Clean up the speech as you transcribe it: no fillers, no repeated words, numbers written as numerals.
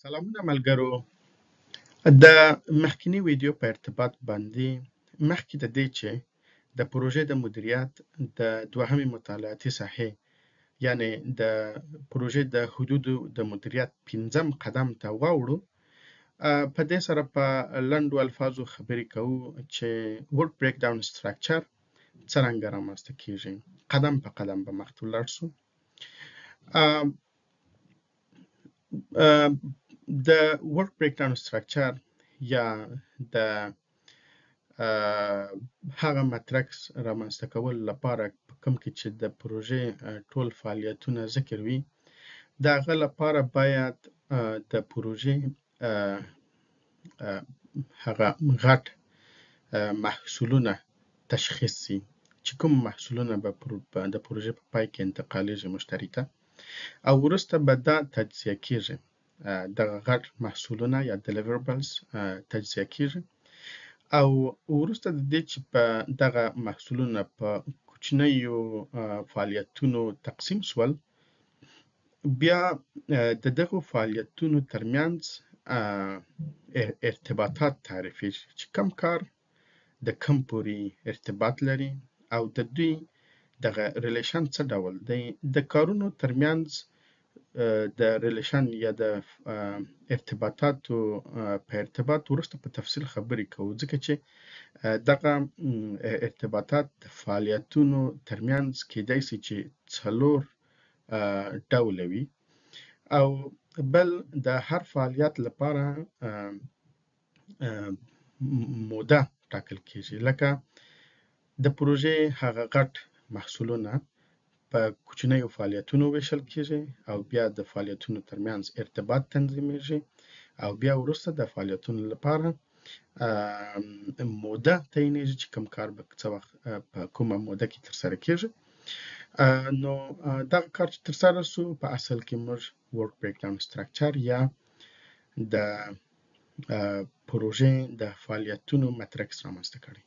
سلامونه ملګرو. د مخکینی ویډیو په ارتباط باندې مخکې د دې چې د پروژې د مدیریت د دوهمې مطالعاتي ساحې یعنی د پروژې د حدودو د مدیریت 5م قدم ته واوړو، په دې سره په لنډو الفاظو خبرې کوو چې ورک بریک ډاون سټراکچر څرنګه رامنځته کیږي. قدم په قدم به مخته ولاړ شو. د ورک بریک ډاون سټراکچر یا د هغه ماتریکس رامنځته کولو لپاره په کوم کې چې د پروژې ټول فعالیتونه ذکر وي، د هغه لپاره باید د پروژې هغه غټ محصولونه تشخیص شي چې کوم محصولونه به د پروژې په پای کې انتقالیږي مشتری ته، او وروسته به دا تجزیه کیږي. دغه غټ محصولونه یا deliverables تجزیه کیږي او وروسته د دې چې په دغه محصولونه په کوچنیو فعالیتونو تقسیم شول، بیا د دغو فعالیتونو ترمنځ ارتباطات تعریفېږي چې کوم کار د کوم پورې ارتباط لري او د دوی دغه ریلیشن څه ډول دی. د کارونو ترمنځ د ریلیشن یا د ارتباطاتو په ارتباط وروسته په تفصیل خبرې کوو، ځکه چې دغه ارتباطات د فعالیتونو ترمنځ کیدای شي چې 4 ډوله وي او بل د هر فعالیت لپاره موده ټاکل کیږي، لکه د پروژې هغه غټ محصولونه په کوچنیو فعالیتونو ویشل کیږي او بیا د فعالیتونو ترمنځ ارتباط تنظیمیږي او بیا وروسته د فعالیتونو لپاره موده تعینېږي چې کوم کار به څه وخت په کومه موده کې ترسره کیږي. نو دغه کار چې ترسره شو په اصل کې موږ ورک بریک ډاون سټراکچر یا د پروژې د فعالیتونو ماتریکس رامنځته کړی.